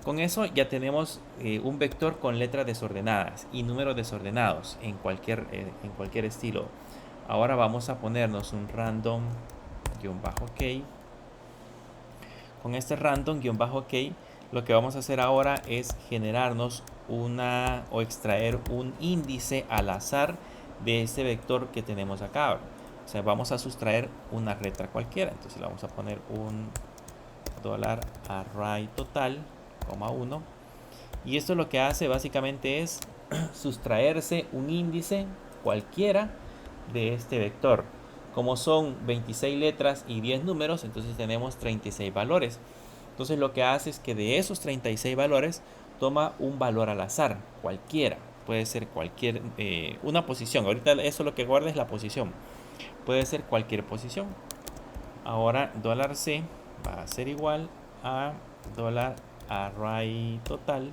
Con eso ya tenemos un vector con letras desordenadas y números desordenados en cualquier estilo. Ahora vamos a ponernos un random-k. Con este random-k lo que vamos a hacer ahora es generarnos o extraer un índice al azar de este vector que tenemos acá. O sea, vamos a sustraer una letra cualquiera. Entonces le vamos a poner un $array total, 1, y esto lo que hace básicamente es sustraerse un índice cualquiera de este vector. Como son 26 letras y 10 números, entonces tenemos 36 valores. Entonces lo que hace es que de esos 36 valores toma un valor al azar, cualquiera. Puede ser cualquier, una posición. Ahorita eso lo que guarda es la posición. Puede ser cualquier posición. Ahora $C va a ser igual a $array total,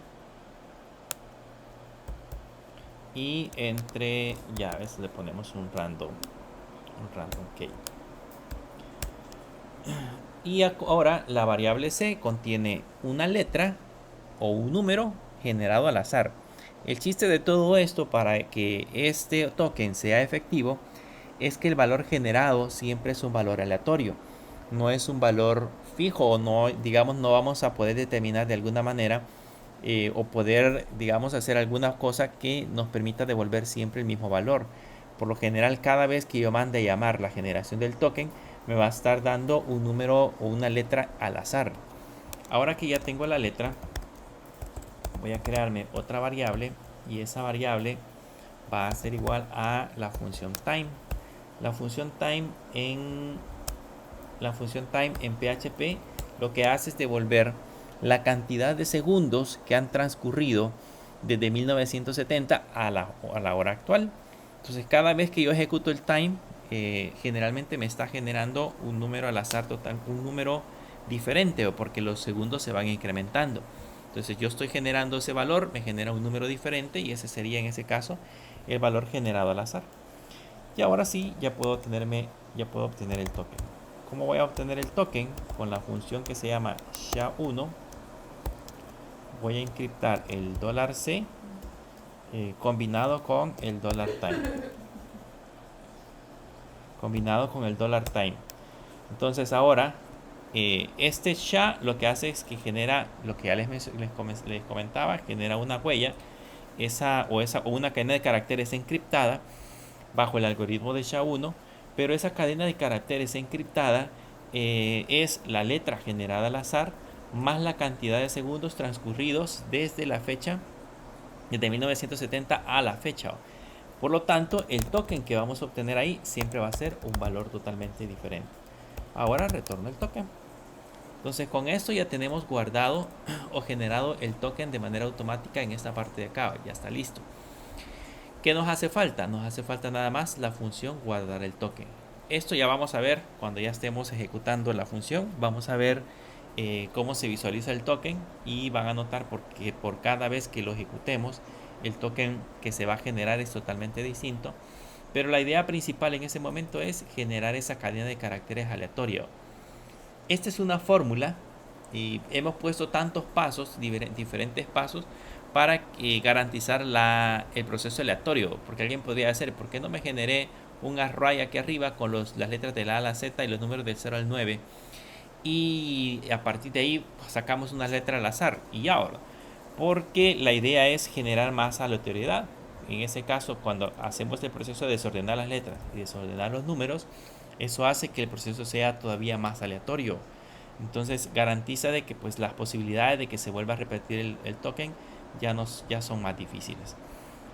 y entre llaves le ponemos un random k. Y ahora la variable c contiene una letra o un número generado al azar. El chiste de todo esto, para que este token sea efectivo, es que el valor generado siempre es un valor aleatorio, no es un valor fijo, o no, digamos, no vamos a poder determinar de alguna manera o poder, digamos, hacer alguna cosa que nos permita devolver siempre el mismo valor. Por lo general, cada vez que yo mande a llamar la generación del token, me va a estar dando un número o una letra al azar. Ahora que ya tengo la letra, voy a crearme otra variable, y esa variable va a ser igual a la función time. La función time en PHP lo que hace es devolver la cantidad de segundos que han transcurrido desde 1970 a la hora actual. Entonces cada vez que yo ejecuto el time, generalmente me está generando un número al azar total, un número diferente, porque los segundos se van incrementando. Entonces yo estoy generando ese valor, me genera un número diferente, y ese sería en ese caso el valor generado al azar. Y ahora sí, ya puedo obtener el token. ¿Cómo voy a obtener el token? Con la función que se llama SHA-1. Voy a encriptar el $C combinado con el $time. Entonces ahora este SHA lo que hace es que genera lo que ya les comentaba, genera una huella, o una cadena de caracteres encriptada bajo el algoritmo de SHA-1, pero esa cadena de caracteres encriptada es la letra generada al azar más la cantidad de segundos transcurridos desde la fecha, desde 1970 a la fecha. Por lo tanto, el token que vamos a obtener ahí siempre va a ser un valor totalmente diferente. Ahora retorno el token. Entonces con esto ya tenemos guardado o generado el token de manera automática en esta parte de acá. Ya está listo. ¿Qué nos hace falta? Nos hace falta nada más la función guardar el token. Esto ya vamos a ver cuando ya estemos ejecutando la función. Vamos a ver cómo se visualiza el token y van a notar porque por cada vez que lo ejecutemos el token que se va a generar es totalmente distinto. Pero la idea principal en ese momento es generar esa cadena de caracteres aleatoria. Esta es una fórmula y hemos puesto tantos pasos, diferentes pasos, para garantizar el proceso aleatorio. Porque alguien podría decir, ¿por qué no me generé un array aquí arriba con las letras de la A a la Z y los números del 0 al 9? Y a partir de ahí sacamos una letra al azar. Y ahora, porque la idea es generar más aleatoriedad. En ese caso, cuando hacemos el proceso de desordenar las letras y desordenar los números, eso hace que el proceso sea todavía más aleatorio. Entonces garantiza de que pues las posibilidades de que se vuelva a repetir el token ya son más difíciles.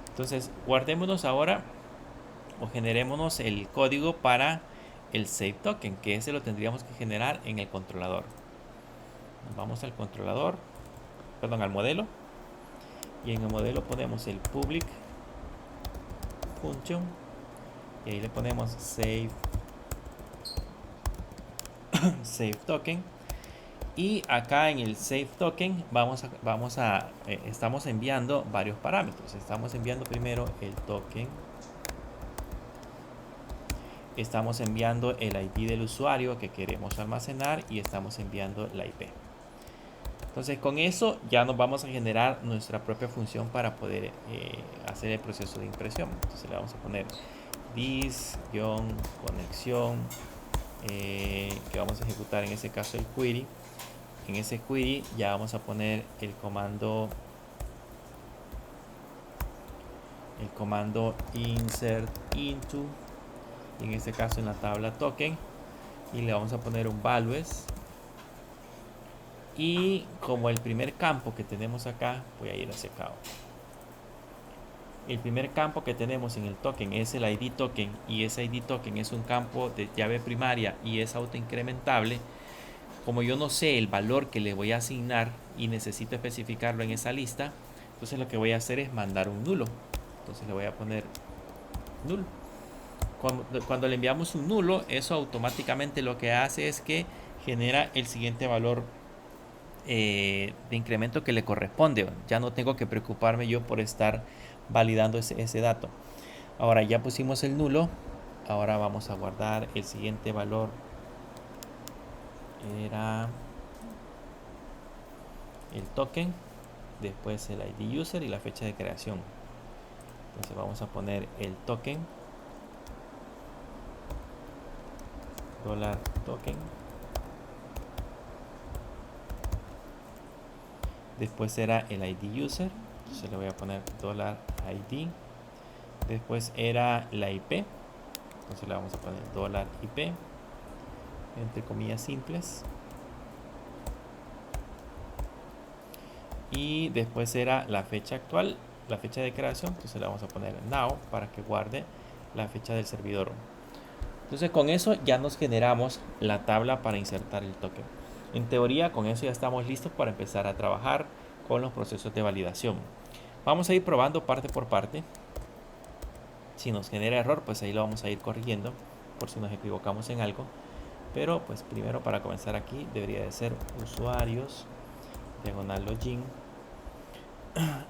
Entonces guardémonos ahora o generémonos el código para el save token, que ese lo tendríamos que generar en el controlador. Nos vamos al controlador, perdón, al modelo, y en el modelo ponemos el public function y ahí le ponemos save token. Y acá en el save token estamos enviando varios parámetros. Estamos enviando primero el token, estamos enviando el ID del usuario que queremos almacenar y estamos enviando la IP. Entonces con eso ya nos vamos a generar nuestra propia función para poder hacer el proceso de impresión. Entonces le vamos a poner this-conexión que vamos a ejecutar en ese caso el query. En ese query ya vamos a poner el comando insert into, y en este caso en la tabla token, y le vamos a poner un values. Y como el primer campo que tenemos acá, voy a ir hacia acá. El primer campo que tenemos en el token es el ID token, y ese ID token es un campo de llave primaria y es autoincrementable. Como yo no sé el valor que le voy a asignar y necesito especificarlo en esa lista, entonces lo que voy a hacer es mandar un nulo. Entonces le voy a poner null. Cuando le enviamos un nulo, eso automáticamente lo que hace es que genera el siguiente valor de incremento que le corresponde. Ya no tengo que preocuparme yo por estar validando ese dato. Ahora ya pusimos el nulo. Ahora vamos a guardar el siguiente valor. Era el token, después el ID user y la fecha de creación. Entonces vamos a poner el token, $token, después era el ID user, entonces le voy a poner $ID, después era la IP, entonces le vamos a poner $IP, entre comillas simples, y después era la fecha actual, la fecha de creación, entonces le vamos a poner now para que guarde la fecha del servidor. Entonces con eso ya nos generamos la tabla para insertar el token. En teoría con eso ya estamos listos para empezar a trabajar con los procesos de validación. Vamos a ir probando parte por parte. Si nos genera error, pues ahí lo vamos a ir corrigiendo por si nos equivocamos en algo. Pero pues primero, para comenzar aquí, debería de ser usuarios /login.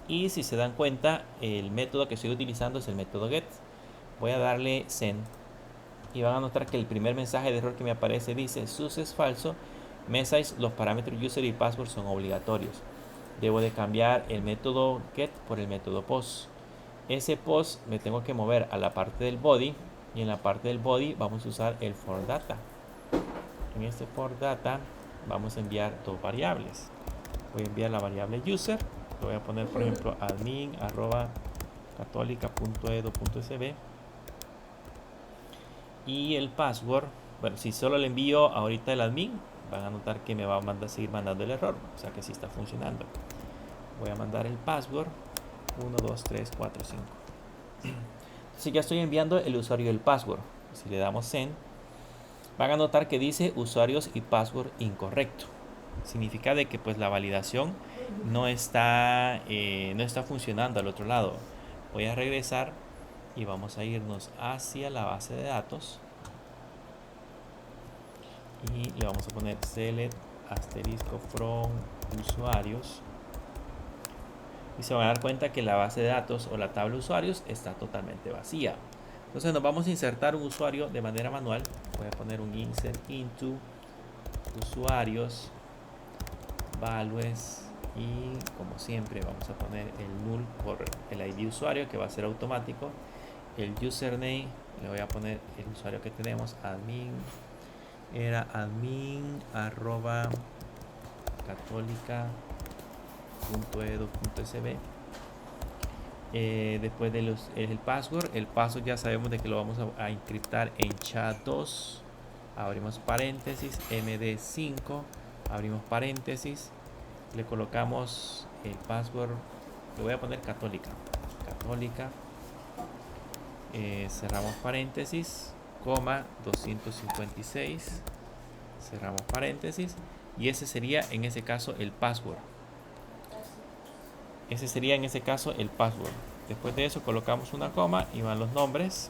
Y si se dan cuenta, el método que estoy utilizando es el método get. Voy a darle send y van a notar que el primer mensaje de error que me aparece dice sus es falso, message, los parámetros user y password son obligatorios. Debo de cambiar el método get por el método post. Ese post me tengo que mover a la parte del body, y en la parte del body vamos a usar el for data. En este for data vamos a enviar dos variables. Voy a enviar la variable user, lo voy a poner por ejemplo admin@católica.edu.sb, y el password, bueno, si solo le envío ahorita el admin, van a notar que me va a seguir mandando el error, o sea que sí está funcionando. Voy a mandar el password 1, 2, 3, 4, 5. Entonces ya estoy enviando el usuario y el password. Si le damos send, van a notar que dice usuarios y password incorrecto. significa de que pues la validación no está funcionando al otro lado. Voy a regresar y vamos a irnos hacia la base de datos y le vamos a poner select asterisco from usuarios y se van a dar cuenta que la base de datos o la tabla de usuarios está totalmente vacía. Entonces nos vamos a insertar un usuario de manera manual. Voy a poner un insert into usuarios values y como siempre vamos a poner el null por el ID usuario, que va a ser automático. El username le voy a poner el usuario que tenemos, admin, era admin arroba católica.edu.sb. Después de el password ya sabemos de que lo vamos a encriptar en SHA-2, abrimos paréntesis, md5, abrimos paréntesis, le colocamos el password, le voy a poner católica, cerramos paréntesis, coma 256, cerramos paréntesis, y ese sería en ese caso el password. Después de eso colocamos una coma y van los nombres.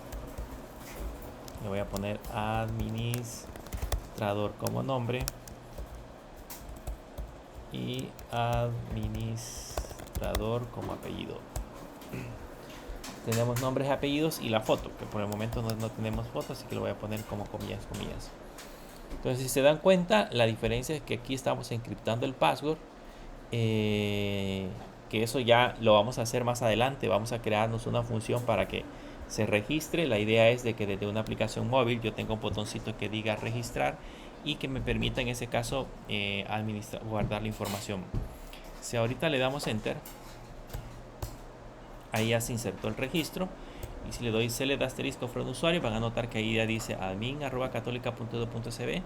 Le voy a poner administrador como nombre y administrador como apellido. Tenemos nombres, apellidos y la foto, que por el momento no tenemos foto, así que lo voy a poner como comillas. Entonces, si se dan cuenta, la diferencia es que aquí estamos encriptando el password, que eso ya lo vamos a hacer más adelante. Vamos a crearnos una función para que se registre. La idea es de que desde una aplicación móvil yo tenga un botoncito que diga registrar y que me permita en ese caso guardar la información. Si ahorita le damos enter, ahí ya se insertó el registro. Y si le doy select asterisco from usuario, van a notar que ahí ya dice admin@católica.edu.sb.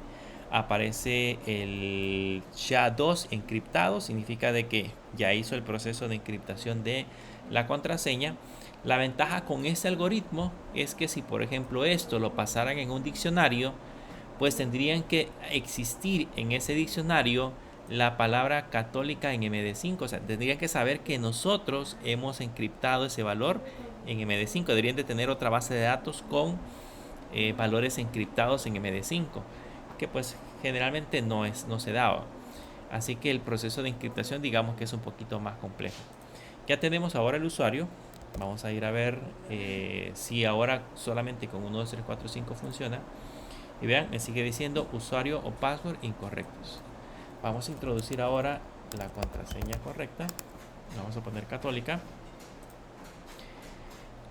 Aparece el SHA-2 encriptado, significa de que ya hizo el proceso de encriptación de la contraseña. La ventaja con este algoritmo es que si por ejemplo esto lo pasaran en un diccionario, pues tendrían que existir en ese diccionario la palabra católica en MD5, o sea, tendrían que saber que nosotros hemos encriptado ese valor en MD5. Deberían de tener otra base de datos con valores encriptados en MD5, que pues generalmente no se daba. Así que el proceso de encriptación digamos que es un poquito más complejo. Ya tenemos ahora el usuario. Vamos a ir a ver si ahora solamente con 1, 2, 3, 4, 5 funciona. Y vean, me sigue diciendo usuario o password incorrectos. Vamos a introducir ahora la contraseña correcta. Vamos a poner católica.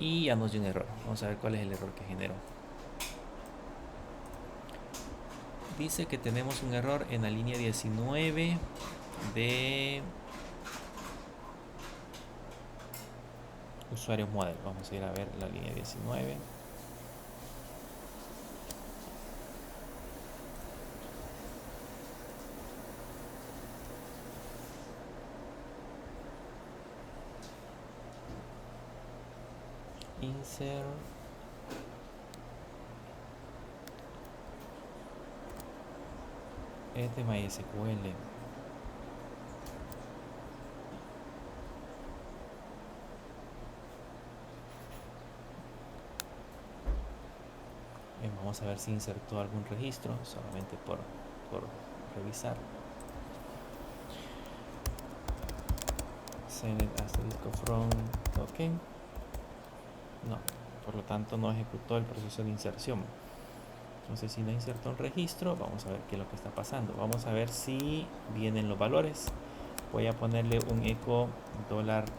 Y ya nos dio un error. Vamos a ver cuál es el error que generó. Dice que tenemos un error en la línea 19 de usuarios model. Vamos a ir a ver la línea 19. Insert. Es de MySQL. Vamos a ver si insertó algún registro, solamente por revisar. Select asterisco from token. No, por lo tanto no ejecutó el proceso de inserción. Entonces, si no insertó un registro, vamos a ver qué es lo que está pasando. Vamos a ver si vienen los valores. Voy a ponerle un echo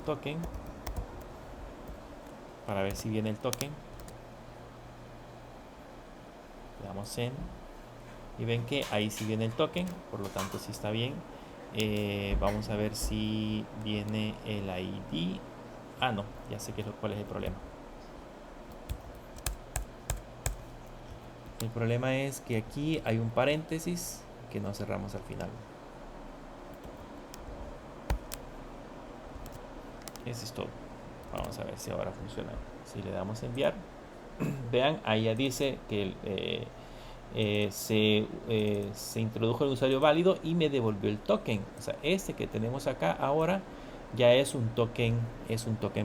$token para ver si viene el token. Le damos en y ven que ahí sí viene el token, por lo tanto sí está bien. Vamos a ver si viene el ID. Ah, no, ya sé cuál es el problema. El problema es que aquí hay un paréntesis que no cerramos al final. Eso es todo. Vamos a ver si ahora funciona. Si le damos enviar, vean, ahí ya dice que se introdujo el usuario válido y me devolvió el token. O sea, este que tenemos acá ahora ya es un token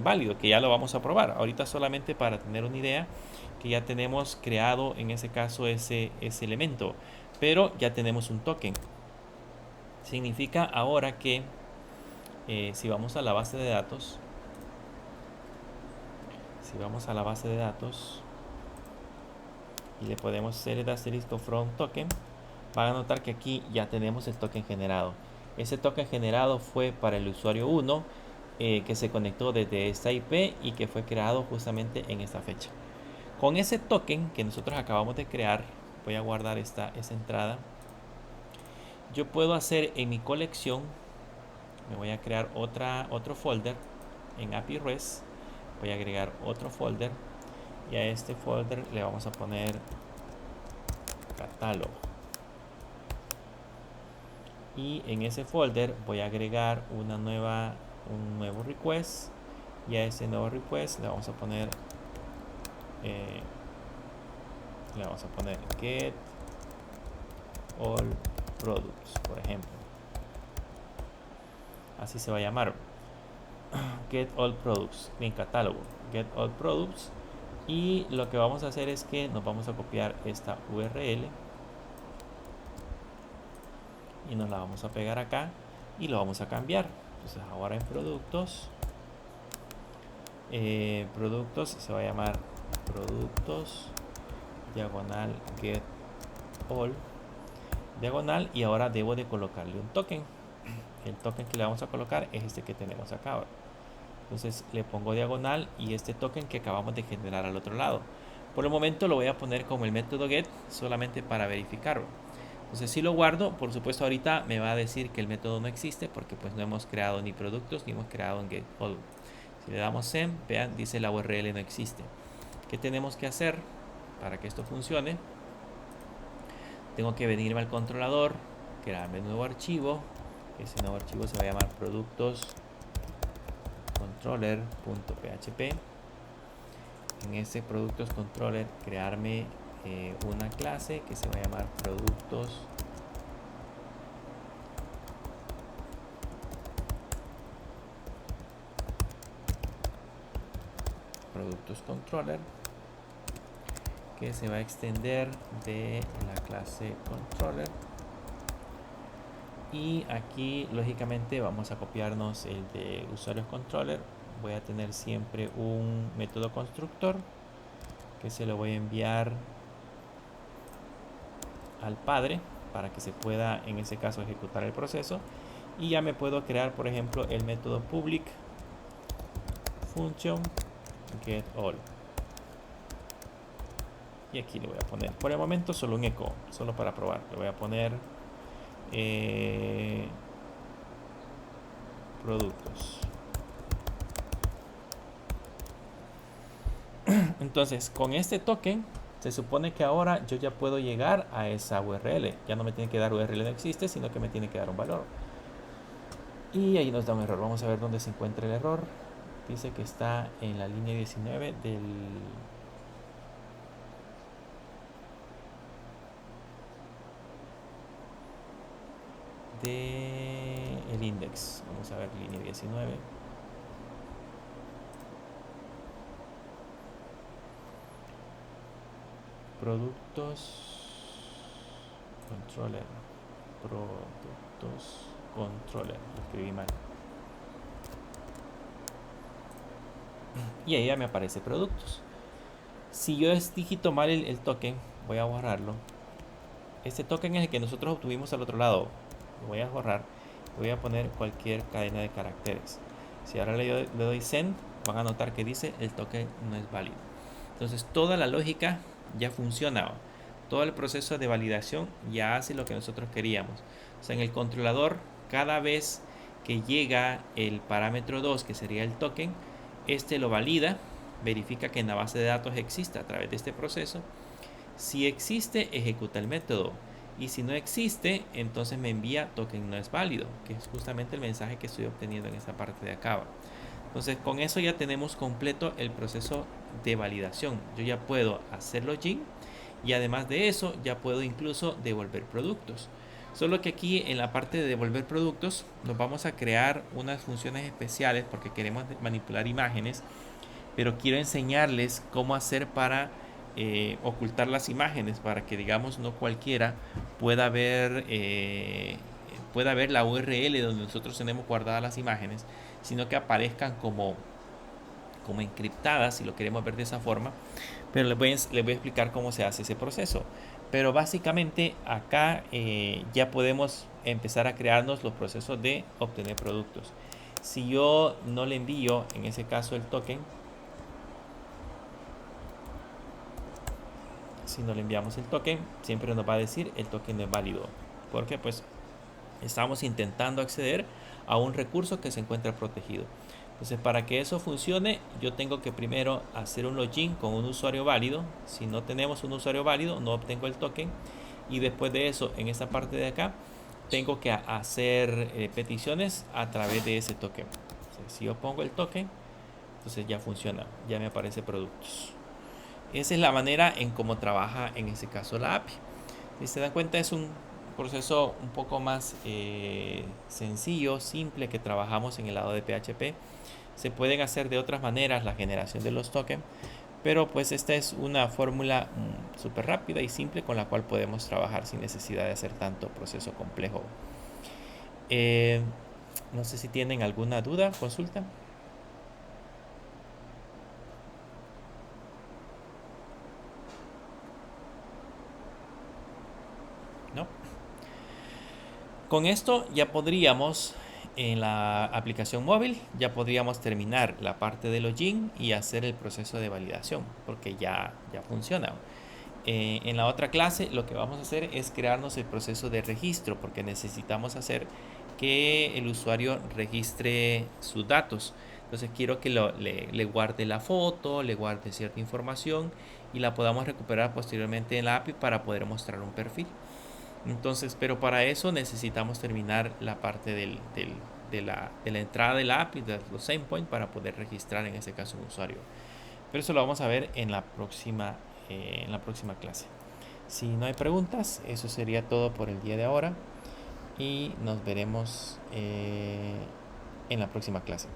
válido, que ya lo vamos a probar. Ahorita solamente para tener una idea que ya tenemos creado en ese caso ese elemento, pero ya tenemos un token. Significa ahora que si vamos a la base de datos, y le podemos hacer el asterisco from token, van a notar que aquí ya tenemos el token generado. Ese token generado fue para el usuario 1 que se conectó desde esta IP y que fue creado justamente en esta fecha. Con ese token que nosotros acabamos de crear, voy a guardar esa entrada. Yo puedo hacer en mi colección, me voy a crear otro folder en API REST. Voy a agregar otro folder y a este folder le vamos a poner catálogo. Y en ese folder voy a agregar un nuevo request, y a ese nuevo request le vamos a poner get all products, por ejemplo. Así se va a llamar, get all products, en catálogo, get all products. Y lo que vamos a hacer es que nos vamos a copiar esta URL y nos la vamos a pegar acá y lo vamos a cambiar. Entonces ahora en productos se va a llamar productos diagonal get all diagonal, y ahora debo de colocarle un token. El token que le vamos a colocar es este que tenemos acá ahora. Entonces le pongo diagonal y este token que acabamos de generar al otro lado. Por el momento lo voy a poner como el método get, solamente para verificarlo. Entonces si lo guardo, por supuesto ahorita me va a decir que el método no existe porque pues no hemos creado ni productos ni hemos creado en get all. Si le damos send, vean, dice la URL no existe. ¿Qué tenemos que hacer para que esto funcione? Tengo que venirme al controlador, crearme un nuevo archivo. Ese nuevo archivo se va a llamar productos controller.php. En ese productos controller crearme una clase que se va a llamar productos controller, que se va a extender de la clase controller. Y aquí lógicamente vamos a copiarnos el de usuarios controller. Voy a tener siempre un método constructor que se lo voy a enviar al padre para que se pueda en ese caso ejecutar el proceso. Y ya me puedo crear, por ejemplo, el método public function get all. Y aquí le voy a poner, por el momento, solo un echo, solo para probar. Le voy a poner productos. Entonces, con este token, se supone que ahora yo ya puedo llegar a esa URL. Ya no me tiene que dar URL no existe, sino que me tiene que dar un valor. Y ahí nos da un error. Vamos a ver dónde se encuentra el error. Dice que está en la línea 19 del index. Vamos a ver línea 19. Productos controller. Lo escribí mal. Y ahí ya me aparece productos. Si yo digito mal el token, voy a borrarlo. Este token es el que nosotros obtuvimos al otro lado. Lo voy a borrar. Voy a poner cualquier cadena de caracteres. Si ahora le doy send, van a notar que dice el token no es válido. Entonces toda la lógica ya funciona. Todo el proceso de validación ya hace lo que nosotros queríamos. O sea, en el controlador, cada vez que llega el parámetro 2, que sería el token, este lo valida, verifica que en la base de datos existe a través de este proceso. Si existe, ejecuta el método. Y si no existe, entonces me envía token no es válido, que es justamente el mensaje que estoy obteniendo en esta parte de acá. Entonces con eso ya tenemos completo el proceso de validación. Yo ya puedo hacer login y además de eso ya puedo incluso devolver productos. Solo que aquí en la parte de devolver productos nos vamos a crear unas funciones especiales porque queremos manipular imágenes, pero quiero enseñarles cómo hacer para ocultar las imágenes, para que digamos no cualquiera pueda ver la URL donde nosotros tenemos guardadas las imágenes, sino que aparezcan como encriptadas, si lo queremos ver de esa forma. Pero les voy a explicar cómo se hace ese proceso. Pero básicamente acá ya podemos empezar a crearnos los procesos de obtener productos. Si yo no le envío, en ese caso, el token, si no le enviamos el token, siempre nos va a decir el token no es válido, porque pues estamos intentando acceder a un recurso que se encuentra protegido. Entonces, para que eso funcione, yo tengo que primero hacer un login con un usuario válido. Si no tenemos un usuario válido, no obtengo el token. Y después de eso, en esta parte de acá, tengo que hacer peticiones a través de ese token. Entonces, si yo pongo el token, entonces ya funciona, ya me aparece productos. Esa es la manera en cómo trabaja en ese caso la API. Si se dan cuenta, es un proceso un poco más sencillo, simple, que trabajamos en el lado de PHP. Se pueden hacer de otras maneras la generación de los tokens, pero pues esta es una fórmula súper rápida y simple con la cual podemos trabajar sin necesidad de hacer tanto proceso complejo. No sé si tienen alguna duda, consulta. ¿No? Con esto ya podríamos, en la aplicación móvil, ya podríamos terminar la parte de login y hacer el proceso de validación, porque ya funciona. En la otra clase lo que vamos a hacer es crearnos el proceso de registro, porque necesitamos hacer que el usuario registre sus datos. Entonces quiero que le guarde la foto, le guarde cierta información y la podamos recuperar posteriormente en la API para poder mostrar un perfil. Entonces, pero para eso necesitamos terminar la parte de la entrada de la API, de los endpoints, para poder registrar en ese caso un usuario. Pero eso lo vamos a ver en la próxima clase. Si no hay preguntas, eso sería todo por el día de ahora y nos veremos en la próxima clase.